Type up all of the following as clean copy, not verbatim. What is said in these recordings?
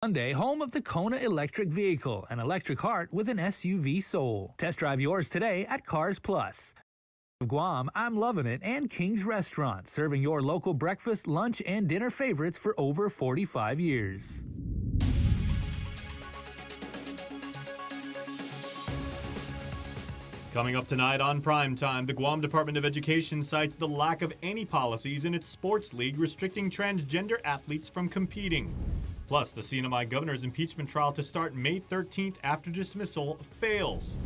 Hyundai, home of the Kona electric vehicle, an electric heart with an SUV soul. Test drive yours today at Cars Plus. Guam, I'm Loving It, and King's Restaurant, serving your local breakfast, lunch, and dinner favorites for over 45 years. Coming up tonight on Primetime, the Guam Department of Education cites the lack of any policies in its sports league restricting transgender athletes from competing. Plus, the CNMI governor's impeachment trial to start May 13th after dismissal fails.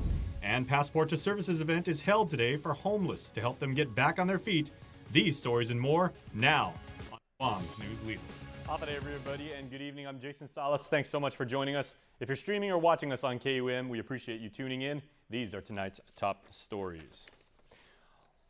And Passport to Services event is held today for homeless to help them get back on their feet. These stories and more now on Guam's News Leader. Good day, everybody, and good evening. I'm Jason Salas. Thanks so much for joining us. If you're streaming or watching us on KUAM, we appreciate you tuning in. These are tonight's top stories.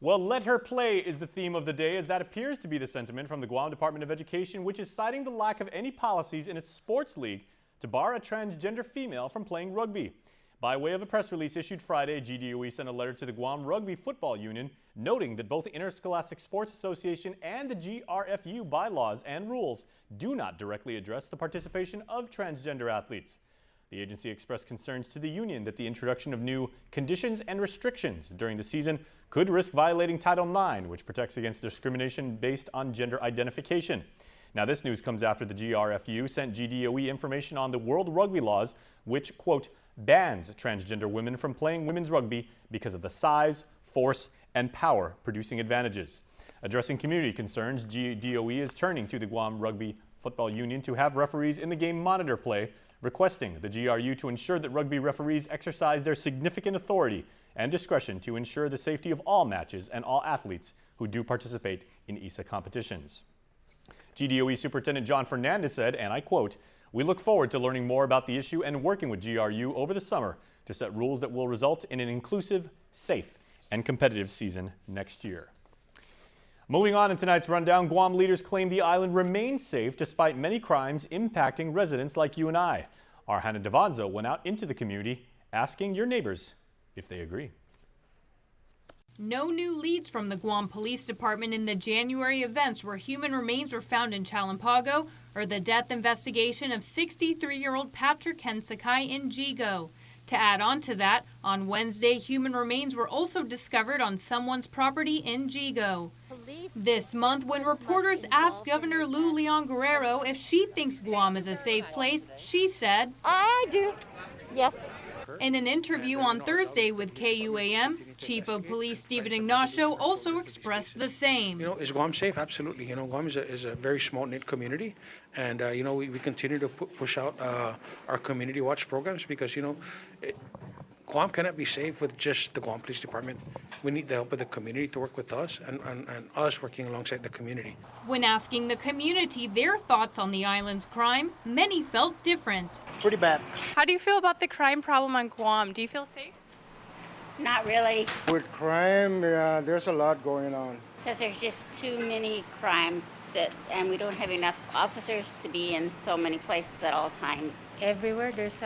Well, let her play is the theme of the day, as that appears to be the sentiment from the Guam Department of Education, which is citing the lack of any policies in its sports league to bar a transgender female from playing rugby. By way of a press release issued Friday, GDOE sent a letter to the Guam Rugby Football Union noting that both the Interscholastic Sports Association and the GRFU bylaws and rules do not directly address the participation of transgender athletes. The agency expressed concerns to the union that the introduction of new conditions and restrictions during the season could risk violating Title IX, which protects against discrimination based on gender identification. Now, this news comes after the GRFU sent GDOE information on the World Rugby laws, which, quote, bans transgender women from playing women's rugby because of the size, force, and power producing advantages. Addressing community concerns, GDOE is turning to the Guam Rugby Football Union to have referees in the game monitor play, requesting the GRU to ensure that rugby referees exercise their significant authority and discretion to ensure the safety of all matches and all athletes who do participate in ISA competitions. GDOE Superintendent John Fernandez said, and I quote, "We look forward to learning more about the issue and working with GRU over the summer to set rules that will result in an inclusive, safe, and competitive season next year." Moving on in tonight's rundown, Guam leaders claim the island remains safe despite many crimes impacting residents like you and I. Our Hannah Devanzo went out into the community asking your neighbors if they agree. No new leads from the Guam Police Department in the January events where human remains were found in Chalampago or the death investigation of 63-year-old Patrick Hensakai in Jigo. To add on to that, on Wednesday, human remains were also discovered on someone's property in Jigo. This month, when reporters asked Governor Lou Leon Guerrero if she thinks Guam is a safe place, she said, "I do, yes." In an interview on Thursday with KUAM, Chief of Police Stephen Ignacio also expressed the same. Is Guam safe? Absolutely. Guam is a very small-knit community, and we continue to push out our community watch programs because Guam cannot be safe with just the Guam Police Department. We need the help of the community to work with us and us working alongside the community. When asking the community their thoughts on the island's crime, many felt different. Pretty bad. How do you feel about the crime problem on Guam? Do you feel safe? Not really. With crime, there's a lot going on. Because there's just too many crimes and we don't have enough officers to be in so many places at all times. Everywhere there's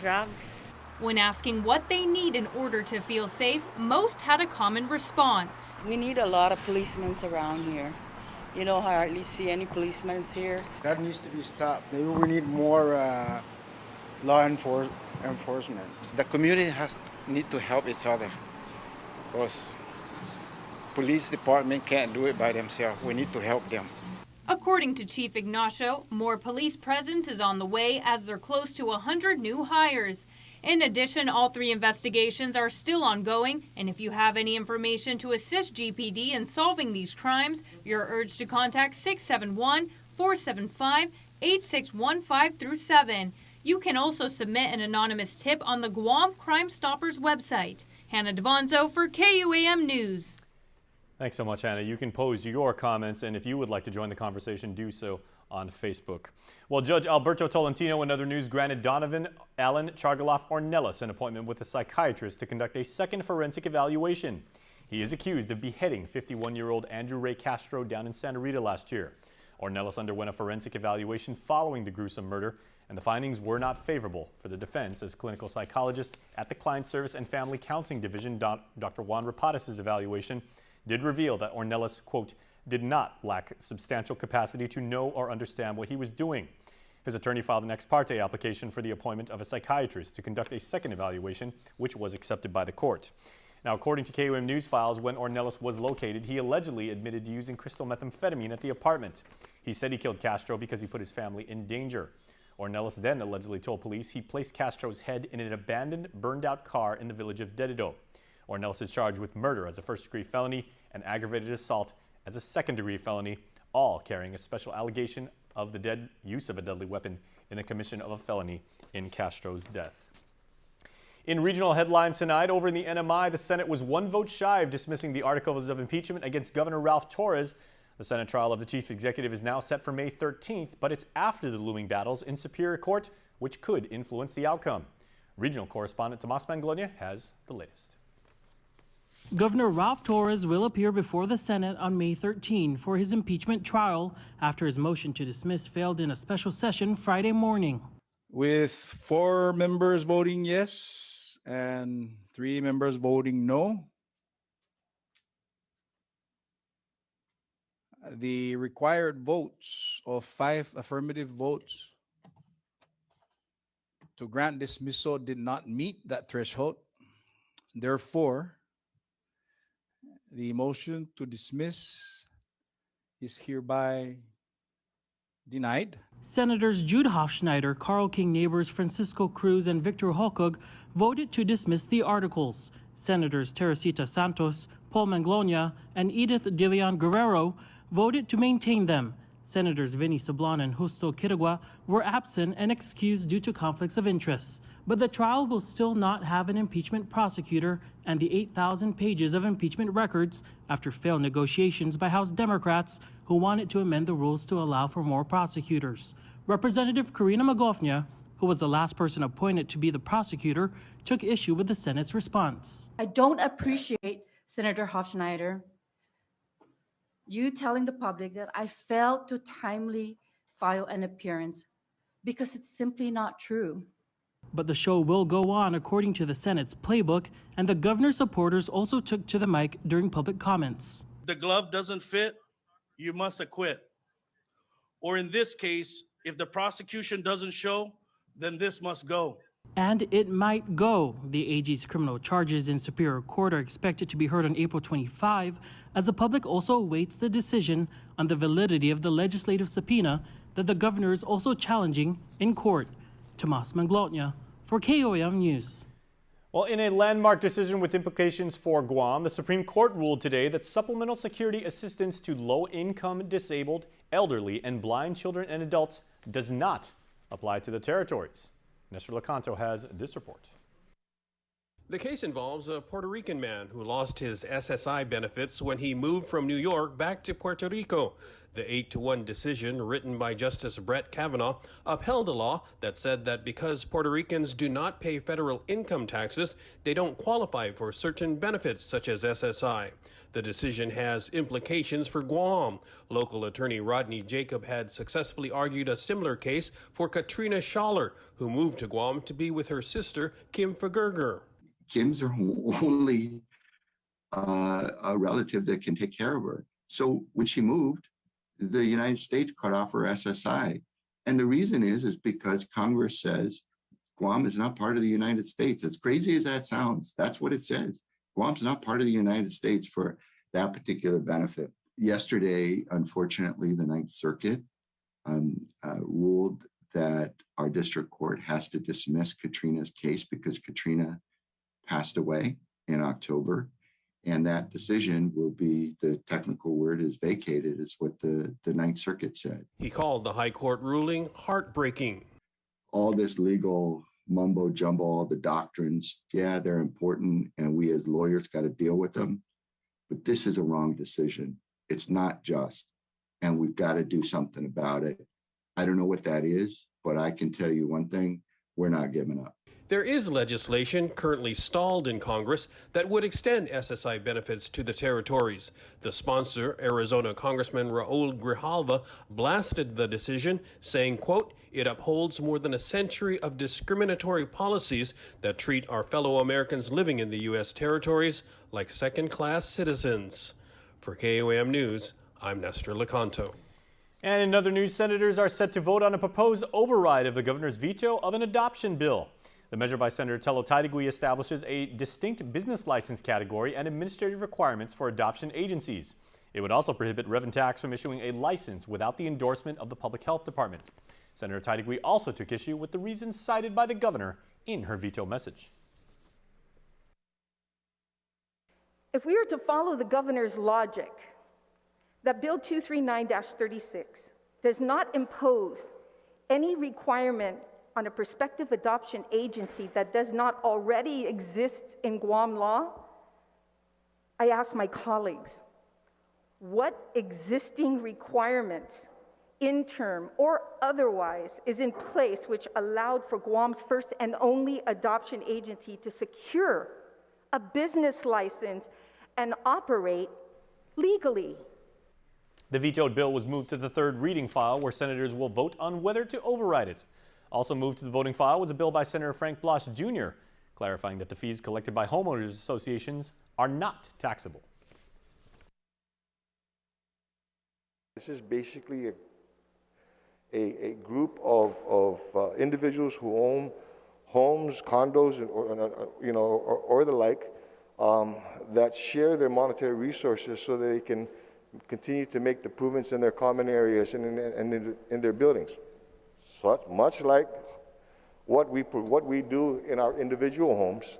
drugs. When asking what they need in order to feel safe, most had a common response. We need a lot of policemen around here. I hardly see any policemen here. That needs to be stopped. Maybe we need more law enforcement. The community need to help each other because police department can't do it by themselves. We need to help them. According to Chief Ignacio, more police presence is on the way as they're close to 100 new hires. In addition, all three investigations are still ongoing, and if you have any information to assist GPD in solving these crimes, you're urged to contact 671-475-8615-7. You can also submit an anonymous tip on the Guam Crime Stoppers website. Hannah Devanzo for KUAM News. Thanks so much, Hannah. You can pose your comments, and if you would like to join the conversation, do so on Facebook. Well, Judge Alberto Tolentino in other news granted Donovan Allen Chargaloff Ornelas an appointment with a psychiatrist to conduct a second forensic evaluation. He is accused of beheading 51-year-old Andrew Ray Castro down in Santa Rita last year. Ornelas underwent a forensic evaluation following the gruesome murder, and the findings were not favorable for the defense, as clinical psychologist at the Client Service and Family Counseling Division, Dr. Juan Rapadas' evaluation did reveal that Ornelas, quote, did not lack substantial capacity to know or understand what he was doing. His attorney filed an ex parte application for the appointment of a psychiatrist to conduct a second evaluation, which was accepted by the court. Now, according to KUAM News files, when Ornelas was located, he allegedly admitted to using crystal methamphetamine at the apartment. He said he killed Castro because he put his family in danger. Ornelas then allegedly told police he placed Castro's head in an abandoned, burned-out car in the village of Dedido. Ornelas is charged with murder as a first-degree felony and aggravated assault as a second-degree felony, all carrying a special allegation of the use of a deadly weapon in the commission of a felony in Castro's death. In regional headlines tonight, over in the NMI, the Senate was one vote shy of dismissing the articles of impeachment against Governor Ralph Torres. The Senate trial of the chief executive is now set for May 13th, but it's after the looming battles in Superior Court, which could influence the outcome. Regional correspondent Tomas Manglonia has the latest. Governor Ralph Torres will appear before the Senate on May 13 for his impeachment trial after his motion to dismiss failed in a special session Friday morning. With 4 members voting yes and 3 members voting no, the required votes of 5 affirmative votes to grant dismissal did not meet that threshold. Therefore, the motion to dismiss is hereby denied. Senators Jude Hofschneider, Carl King Neighbors, Francisco Cruz, and Victor Hokog voted to dismiss the articles. Senators Teresita Santos, Paul Manglonia, and Edith De Leon Guerrero voted to maintain them. Senators Vinny Sablan and Justo Quirigua were absent and excused due to conflicts of interest. But the trial will still not have an impeachment prosecutor and the 8,000 pages of impeachment records after failed negotiations by House Democrats who wanted to amend the rules to allow for more prosecutors. Representative Karina Magofnia, who was the last person appointed to be the prosecutor, took issue with the Senate's response. I don't appreciate, Senator Hofschneider, you telling the public that I failed to timely file an appearance because it's simply not true. But the show will go on according to the Senate's playbook, and the governor's supporters also took to the mic during public comments. The glove doesn't fit, you must acquit. Or in this case, if the prosecution doesn't show, then this must go. And it might go. The AG's criminal charges in Superior Court are expected to be heard on April 25, as the public also awaits the decision on the validity of the legislative subpoena that the governor is also challenging in court. Tomas Manglonia for KUAM News. Well, in a landmark decision with implications for Guam, the Supreme Court ruled today that supplemental security assistance to low-income, disabled, elderly, and blind children and adults does not apply to the territories. Nestor Lecanto has this report. The case involves a Puerto Rican man who lost his SSI benefits when he moved from New York back to Puerto Rico. The 8-1 decision, written by Justice Brett Kavanaugh, upheld a law that said that because Puerto Ricans do not pay federal income taxes, they don't qualify for certain benefits such as SSI. The decision has implications for Guam. Local attorney Rodney Jacob had successfully argued a similar case for Katrina Schaller, who moved to Guam to be with her sister, Kim Fagerger. Kim's her only a relative that can take care of her. So when she moved, the United States cut off her SSI. And the reason is because Congress says Guam is not part of the United States. As crazy as that sounds, that's what it says. Guam's not part of the United States for that particular benefit. Yesterday, unfortunately, the Ninth Circuit ruled that our district court has to dismiss Katrina's case because Katrina passed away in October. And that decision will be, the technical word is vacated, is what the Ninth Circuit said. He called the High Court ruling heartbreaking. All this legal mumbo jumbo, all the doctrines, yeah, they're important, and we as lawyers got to deal with them. But this is a wrong decision. It's not just, and we've got to do something about it. I don't know what that is, but I can tell you one thing, we're not giving up. There is legislation currently stalled in Congress that would extend SSI benefits to the territories. The sponsor, Arizona Congressman Raul Grijalva, blasted the decision, saying, quote, "It upholds more than a century of discriminatory policies that treat our fellow Americans living in the U.S. territories like second-class citizens." For KUAM News, I'm Nestor Lecanto. And in other news, senators are set to vote on a proposed override of the governor's veto of an adoption bill. The measure by Senator Tello Taitigui establishes a distinct business license category and administrative requirements for adoption agencies. It would also prohibit Rev and Tax from issuing a license without the endorsement of the Public Health Department. Senator Taitigui also took issue with the reasons cited by the governor in her veto message. If we are to follow the governor's logic, that Bill 239-36 does not impose any requirement on a prospective adoption agency that does not already exist in Guam law, I ask my colleagues, what existing requirements, interim or otherwise, is in place which allowed for Guam's first and only adoption agency to secure a business license and operate legally? The vetoed bill was moved to the third reading file, where senators will vote on whether to override it. Also moved to the voting file was a bill by Senator Frank Blosh Jr., clarifying that the fees collected by homeowners associations are not taxable. This is basically a group of individuals who own homes, condos, or the like, that share their monetary resources so that they can continue to make the improvements in their common areas and in their buildings. So much like what we do in our individual homes.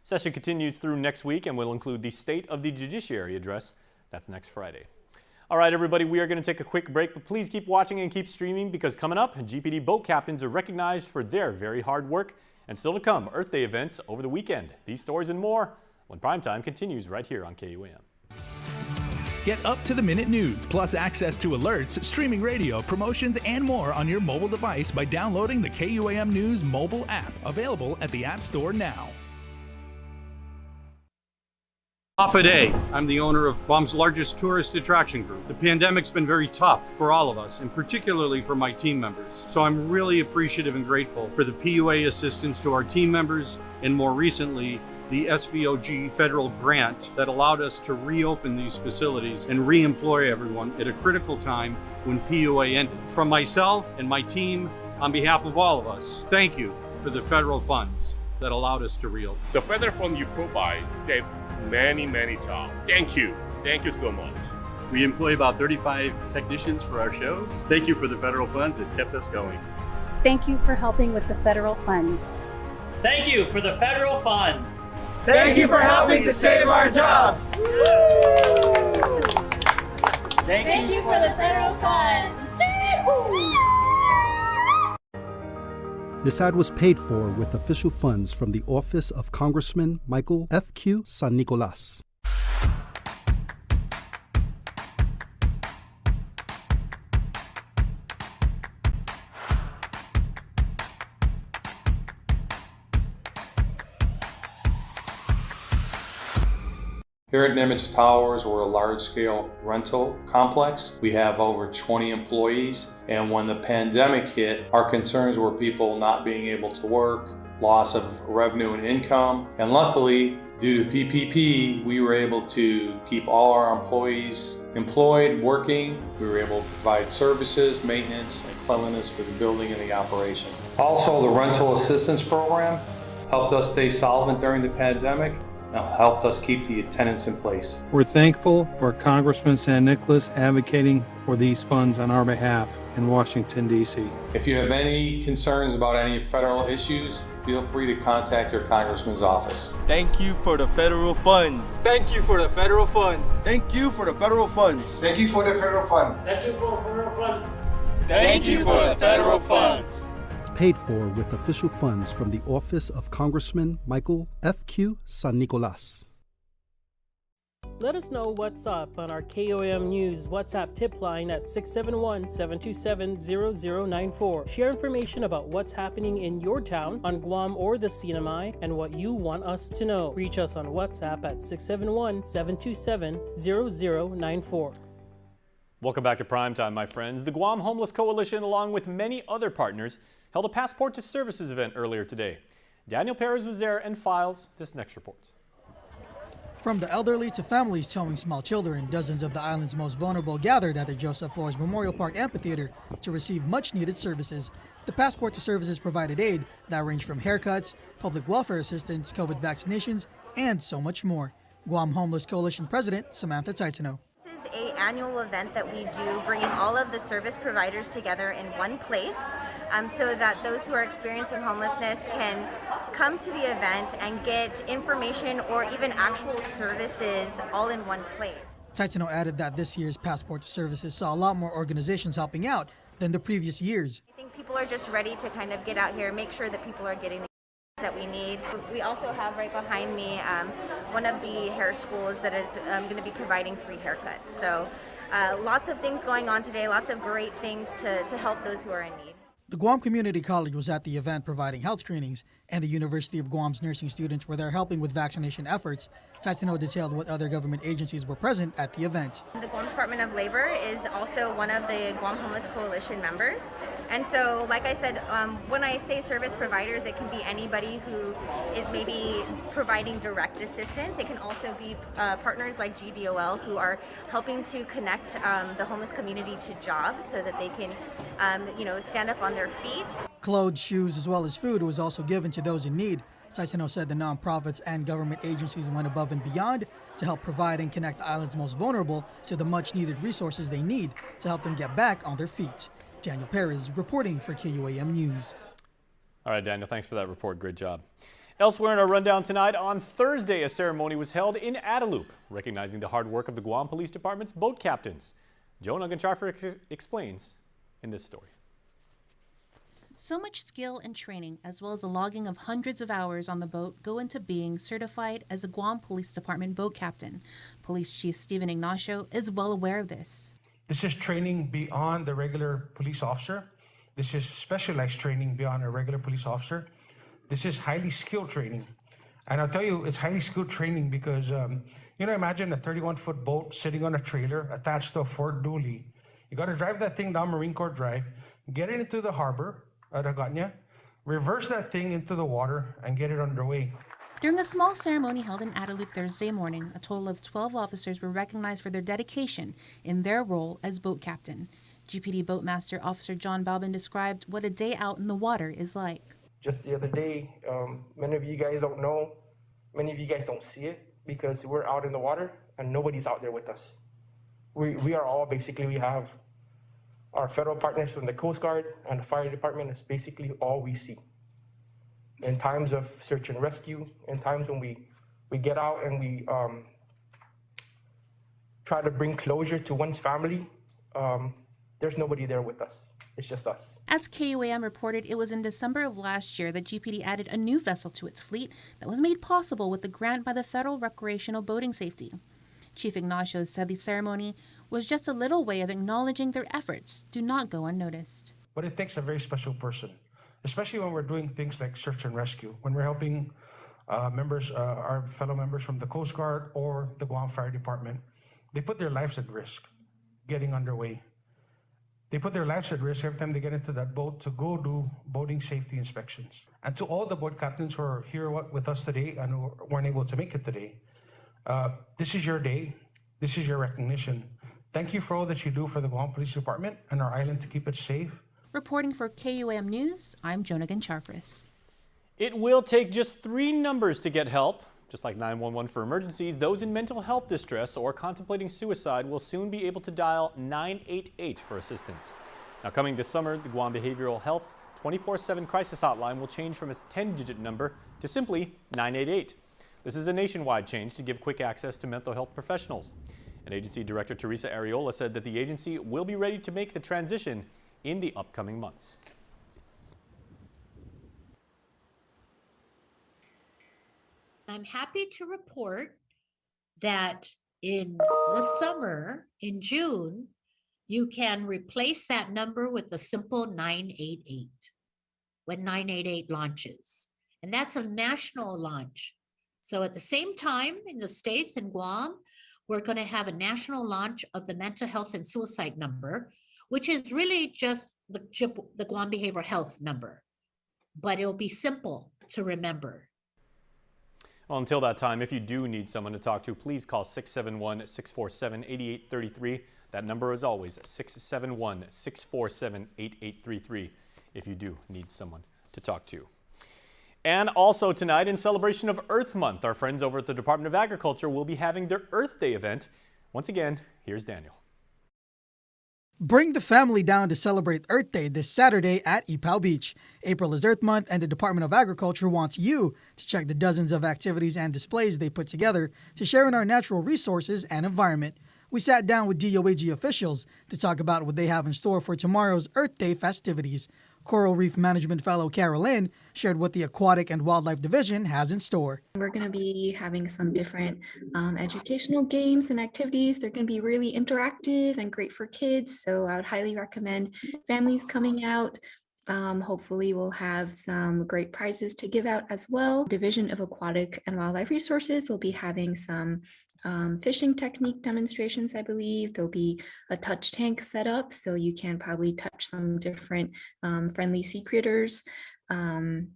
Session continues through next week and will include the State of the Judiciary address. That's next Friday. All right, everybody, we are going to take a quick break, but please keep watching and keep streaming, because coming up, GPD boat captains are recognized for their very hard work. And still to come, Earth Day events over the weekend. These stories and more when Primetime continues right here on KUAM. Get up-to-the-minute news, plus access to alerts, streaming radio, promotions, and more on your mobile device by downloading the KUAM News mobile app, available at the App Store now. Day. I'm the owner of Guam's largest tourist attraction group. The pandemic's been very tough for all of us, and particularly for my team members. So I'm really appreciative and grateful for the PUA assistance to our team members, and more recently, the SVOG federal grant that allowed us to reopen these facilities and re-employ everyone at a critical time when PUA ended. From myself and my team, on behalf of all of us, thank you for the federal funds that allowed us to reopen. The federal fund you provide saved many jobs. Thank you so much. We employ about 35 technicians for our shows. Thank you for the federal funds that kept us going. Thank you for helping with the federal funds. Thank you for the federal funds. Thank you for helping to save our jobs. Thank you for the federal funds. This ad was paid for with official funds from the office of Congressman Michael F.Q. San Nicolas. Here at Nimitz Towers, we're a large-scale rental complex. We have over 20 employees, and when the pandemic hit, our concerns were people not being able to work, loss of revenue and income, and luckily, due to PPP, we were able to keep all our employees employed, working. We were able to provide services, maintenance, and cleanliness for the building and the operation. Also, the rental assistance program helped us stay solvent during the pandemic, helped us keep the tenants in place. We're thankful for Congressman San Nicolas advocating for these funds on our behalf in Washington, D.C. If you have any concerns about any federal issues, feel free to contact your congressman's office. Thank you for the federal funds. Thank you for the federal funds. Thank you for the federal funds. Thank you for the federal funds. Thank you for the federal funds. Thank you for the federal funds. Paid for with official funds from the office of Congressman Michael F.Q. San Nicolas. Let us know what's up on our KUAM News WhatsApp tip line at 671-727-0094. Share information about what's happening in your town, on Guam or the Sinamai, and what you want us to know. Reach us on WhatsApp at 671-727-0094. Welcome back to Primetime, my friends. The Guam Homeless Coalition, along with many other partners, held a Passport to Services event earlier today. Daniel Perez was there and files this next report. From the elderly to families towing small children, dozens of the island's most vulnerable gathered at the Joseph Flores Memorial Park Amphitheater to receive much-needed services. The Passport to Services provided aid that ranged from haircuts, public welfare assistance, COVID vaccinations, and so much more. Guam Homeless Coalition President Samantha Taitano. This is an annual event that we do, bringing all of the service providers together in one place so that those who are experiencing homelessness can come to the event and get information or even actual services all in one place. Taitano added that this year's Passport to Services saw a lot more organizations helping out than the previous years. I think people are just ready to kind of get out here, make sure that people are getting the that we need. We also have right behind me one of the hair schools that is going to be providing free haircuts. So lots of things going on today, lots of great things to help those who are in need. The Guam Community College was at the event providing health screenings, and the University of Guam's nursing students were there helping with vaccination efforts. Taitano detailed what other government agencies were present at the event. The Guam Department of Labor is also one of the Guam Homeless Coalition members. And so, like I said, when I say service providers, it can be anybody who is maybe providing direct assistance. It can also be partners like GDOL who are helping to connect the homeless community to jobs so that they can, stand up on their feet. Clothes, shoes, as well as food was also given to those in need. Taitano said the nonprofits and government agencies went above and beyond to help provide and connect the island's most vulnerable to the much-needed resources they need to help them get back on their feet. Daniel Perez reporting for KUAM News. All right, Daniel, thanks for that report. Great job. Elsewhere in our rundown tonight, on Thursday, a ceremony was held in Adelup, recognizing the hard work of the Guam Police Department's boat captains. Jonah Gancharfer explains in this story. So much skill and training, as well as the logging of hundreds of hours on the boat, go into being certified as a Guam Police Department boat captain. Police Chief Stephen Ignacio is well aware of this. This is training beyond the regular police officer. This is specialized training beyond a regular police officer. This is highly skilled training. And I'll tell you, it's highly skilled training because, imagine a 31-foot boat sitting on a trailer attached to a Ford dually. You got to drive that thing down Marine Corps Drive, get it into the harbor at Aganya, reverse that thing into the water, and get it underway. During a small ceremony held in Adelup Thursday morning, a total of 12 officers were recognized for their dedication in their role as boat captain. GPD Boatmaster Officer John Balbin described what a day out in the water is like. Just the other day, many of you guys don't know, many of you guys don't see it because we're out in the water and nobody's out there with us. We are all basically, we have our federal partners from the Coast Guard and the fire department is basically all we see. In times of search and rescue, in times when we get out and we try to bring closure to one's family, there's nobody there with us. It's just us. As KUAM reported, it was in December of last year that GPD added a new vessel to its fleet that was made possible with the grant by the Federal Recreational Boating Safety. Chief Ignacio said the ceremony was just a little way of acknowledging their efforts do not go unnoticed. But it takes a very special person, especially when we're doing things like search and rescue, when we're helping our fellow members from the Coast Guard or the Guam Fire Department. They put their lives at risk getting underway. They put their lives at risk every time they get into that boat to go do boating safety inspections. And to all the boat captains who are here with us today and who weren't able to make it today, this is your day. This is your recognition. Thank you for all that you do for the Guam Police Department and our island to keep it safe. Reporting for KUAM News, I'm Jonah Gancharfris. It will take just 3 numbers to get help. Just like 911 for emergencies, those in mental health distress or contemplating suicide will soon be able to dial 988 for assistance. Now, coming this summer, the Guam Behavioral Health 24/7 crisis hotline will change from its 10-digit number to simply 988. This is a nationwide change to give quick access to mental health professionals. And Agency Director Teresa Ariola said that the agency will be ready to make the transition in the upcoming months. I'm happy to report that in the summer, in June, you can replace that number with the simple 988 when 988 launches. And that's a national launch. So at the same time in the States and Guam, we're going to have a national launch of the mental health and suicide number, which is really just the Guam Behavioral Health number. But it'll be simple to remember. Well, until that time, if you do need someone to talk to, please call 671-647-8833. That number is always 671-647-8833 if you do need someone to talk to. And also tonight, in celebration of Earth Month, our friends over at the Department of Agriculture will be having their Earth Day event. Once again, here's Daniel. Bring the family down to celebrate Earth Day this Saturday at Ipao Beach. April is Earth Month, and the Department of Agriculture wants you to check the dozens of activities and displays they put together to share in our natural resources and environment. We sat down with DOAG officials to talk about what they have in store for tomorrow's Earth Day festivities. Coral Reef Management Fellow Carolyn shared what the Aquatic and Wildlife Division has in store. We're going to be having some different educational games and activities. They're going to be really interactive and great for kids, so I would highly recommend families coming out. Hopefully we'll have some great prizes to give out as well. Division of Aquatic and Wildlife Resources will be having some fishing technique demonstrations, I believe. There'll be a touch tank set up, so you can probably touch some different friendly sea critters. And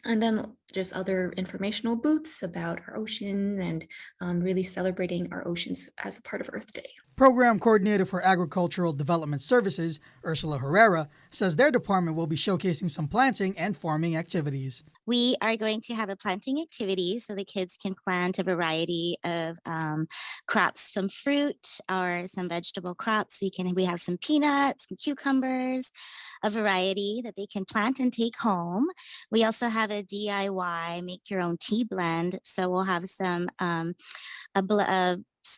then just other informational booths about our ocean and really celebrating our oceans as a part of Earth Day. Program Coordinator for Agricultural Development Services, Ursula Herrera, says their department will be showcasing some planting and farming activities. We are going to have a planting activity so the kids can plant a variety of crops, some fruit or some vegetable crops. We have some peanuts, some cucumbers, a variety that they can plant and take home. We also have a DIY make your own tea blend. So we'll have some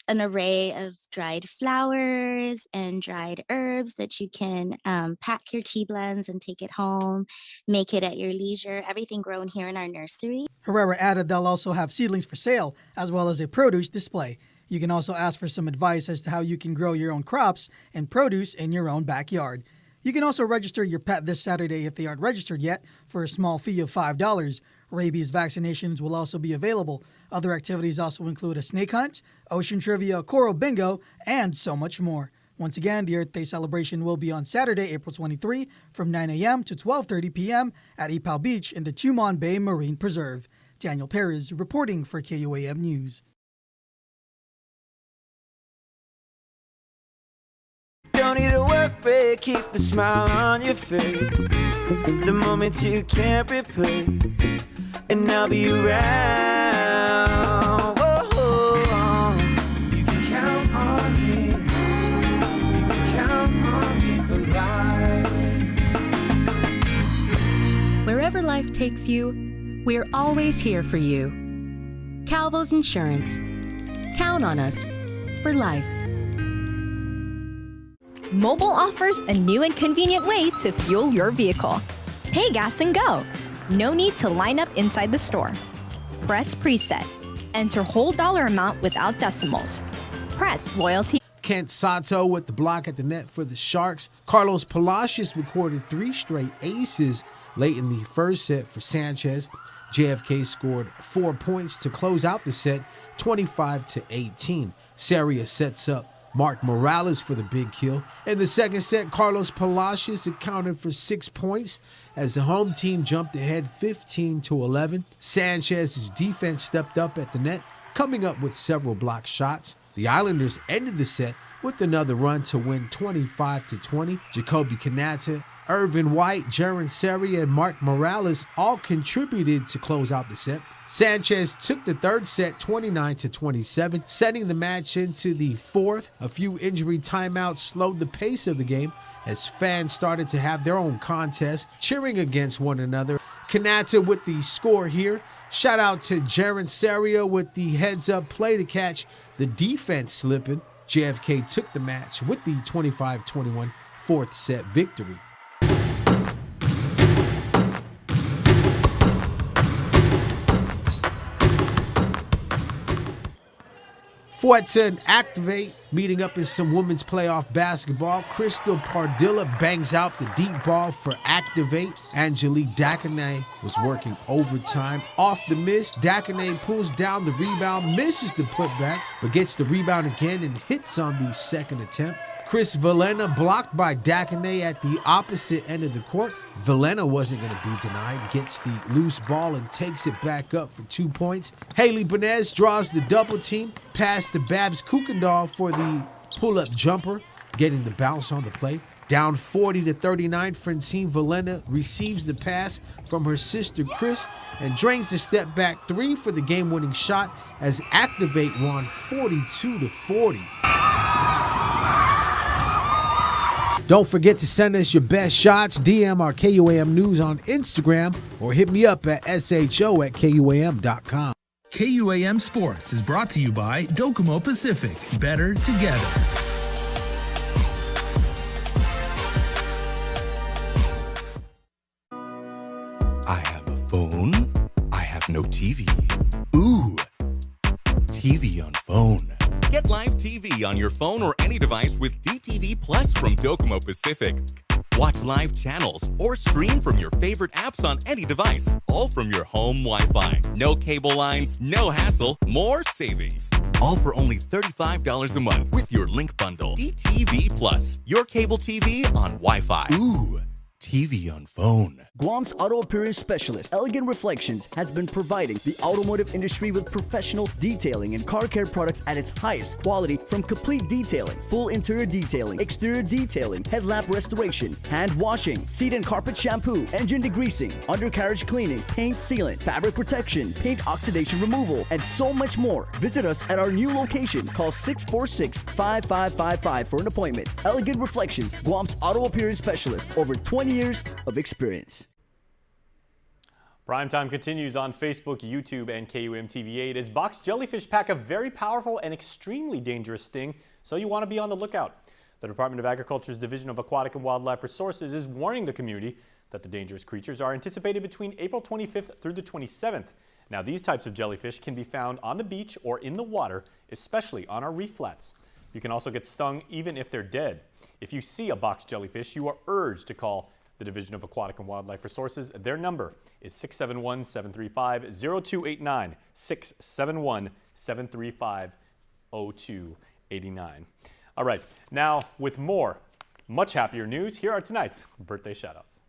an array of dried flowers and dried herbs that you can pack your tea blends and take it home, make it at your leisure, everything grown here in our nursery. Herrera added they'll also have seedlings for sale, as well as a produce display. You can also ask for some advice as to how you can grow your own crops and produce in your own backyard. You can also register your pet this Saturday if they aren't registered yet for a small fee of $5. Rabies vaccinations will also be available. Other activities also include a snake hunt, ocean trivia, coral bingo, and so much more. Once again, the Earth Day celebration will be on Saturday, April 23 from 9 a.m. to 12:30 p.m. at Ipao Beach in the Tumon Bay Marine Preserve. Daniel Perez reporting for KUAM News. Don't need a work break, keep the smile on your face. The moments you can't replace, and I'll be around. Whoa, you can count on me. You can count on me for life. Wherever life takes you, we're always here for you. Calvo's Insurance. Count on us for life. Mobile offers a new and convenient way to fuel your vehicle. Pay gas and go. No need to line up inside the store. Press preset. Enter whole dollar amount without decimals. Press loyalty. Kent Sato with the block at the net for the Sharks. Carlos Palacios recorded 3 straight aces late in the first set for Sanchez. JFK scored 4 points to close out the set, 25-18. Saria sets up Mark Morales for the big kill. In the second set, Carlos Palacios accounted for 6 points as the home team jumped ahead 15-11. Sanchez's defense stepped up at the net, coming up with several blocked shots. The Islanders ended the set with another run to win 25-20. Jacoby Kanata, Irvin White, Jaron Saria, and Mark Morales all contributed to close out the set. Sanchez took the third set 29-27, setting the match into the fourth. A few injury timeouts slowed the pace of the game as fans started to have their own contest, cheering against one another. Kanata with the score here. Shout out to Jaron Saria with the heads-up play to catch the defense slipping. JFK took the match with the 25-21 fourth set victory. Fuerza and Activate meeting up in some women's playoff basketball. Crystal Pardilla bangs out the deep ball for Activate. Angelique Dakanay was working overtime. Off the miss, Dakanay pulls down the rebound, misses the putback, but gets the rebound again and hits on the second attempt. Chris Villena blocked by Dakine at the opposite end of the court. Villena wasn't going to be denied, gets the loose ball and takes it back up for 2 points. Haley Benez draws the double team, pass to Babs Kukendall for the pull-up jumper, getting the bounce on the play. Down 40-39, Francine Villena receives the pass from her sister Chris and drains the step back three for the game-winning shot as Activate won 42-40. Don't forget to send us your best shots. DM our KUAM News on Instagram or hit me up at sho@kuam.com. KUAM Sports is brought to you by Docomo Pacific. Better together. I have a phone. I have no TV. Ooh, TV on phone. Get live TV on your phone or any device with DTV Plus from Docomo Pacific. Watch live channels or stream from your favorite apps on any device, all from your home Wi-Fi. No cable lines, no hassle, more savings. All for only $35 a month with your link bundle. DTV Plus, your cable TV on Wi-Fi. Ooh, TV on phone. Guam's auto appearance specialist, Elegant Reflections, has been providing the automotive industry with professional detailing and car care products at its highest quality, from complete detailing, full interior detailing, exterior detailing, headlamp restoration, hand washing, seat and carpet shampoo, engine degreasing, undercarriage cleaning, paint sealant, fabric protection, paint oxidation removal, and so much more. Visit us at our new location. Call 646-5555 for an appointment. Elegant Reflections, Guam's auto appearance specialist, over 20 years of experience. Primetime continues on Facebook, YouTube, and KUAM TV8 as box jellyfish pack a very powerful and extremely dangerous sting, so you want to be on the lookout. The Department of Agriculture's Division of Aquatic and Wildlife Resources is warning the community that the dangerous creatures are anticipated between April 25th through the 27th. Now, these types of jellyfish can be found on the beach or in the water, especially on our reef flats. You can also get stung even if they're dead. If you see a box jellyfish, you are urged to call the Division of Aquatic and Wildlife Resources. Their number is 671-735-0289, 671-735-0289. All right, now with more, much happier news, here are tonight's birthday shoutouts.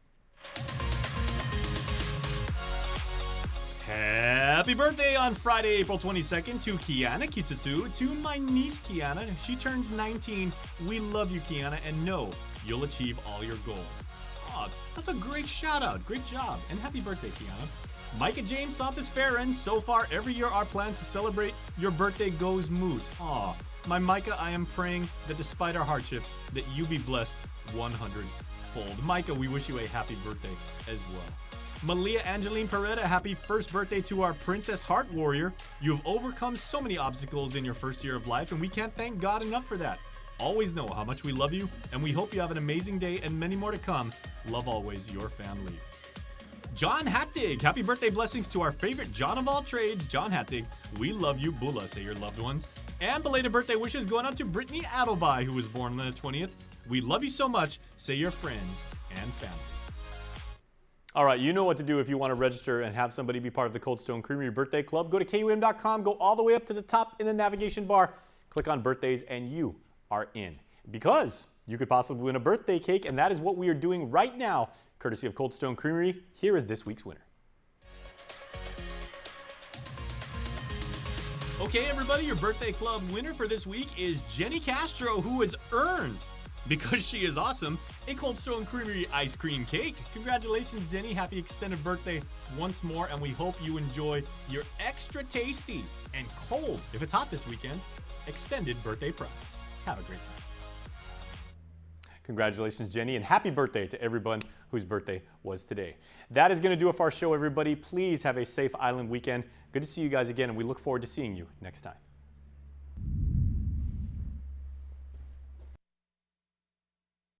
Happy birthday on Friday, April 22nd to Kiana Kitsutu, to my niece Kiana. She turns 19. We love you, Kiana, and know you'll achieve all your goals. Aw, that's a great shout out. Great job. And happy birthday, Kiana. Micah James Santos Ferren, so far every year our plans to celebrate your birthday goes moot. Aw, my Micah, I am praying that despite our hardships, that you be blessed 100-fold. Micah, we wish you a happy birthday as well. Malia Angeline Peretta, happy first birthday to our Princess Heart Warrior. You have overcome so many obstacles in your first year of life, and we can't thank God enough for that. Always know how much we love you, and we hope you have an amazing day and many more to come. Love always, your family. John Hattig, happy birthday blessings to our favorite John of all trades, John Hattig. We love you, Bula, say your loved ones. And belated birthday wishes going out to Brittany Adelby, who was born on the 20th. We love you so much, say your friends and family. All right, you know what to do if you want to register and have somebody be part of the Cold Stone Creamery Birthday Club. Go to KUAM.com, go all the way up to the top in the navigation bar, click on birthdays, and you are in. Because you could possibly win a birthday cake, and that is what we are doing right now, courtesy of Cold Stone Creamery. Here is this week's winner. Okay, everybody, your birthday club winner for this week is Jenny Castro, who has earned, because she is awesome, a Cold Stone Creamery ice cream cake. Congratulations, Jenny. Happy extended birthday once more, and we hope you enjoy your extra tasty and cold, if it's hot this weekend, extended birthday prize. Have a great time. Congratulations, Jenny, and happy birthday to everyone whose birthday was today. That is going to do it for our show, everybody. Please have a safe island weekend. Good to see you guys again, and we look forward to seeing you next time.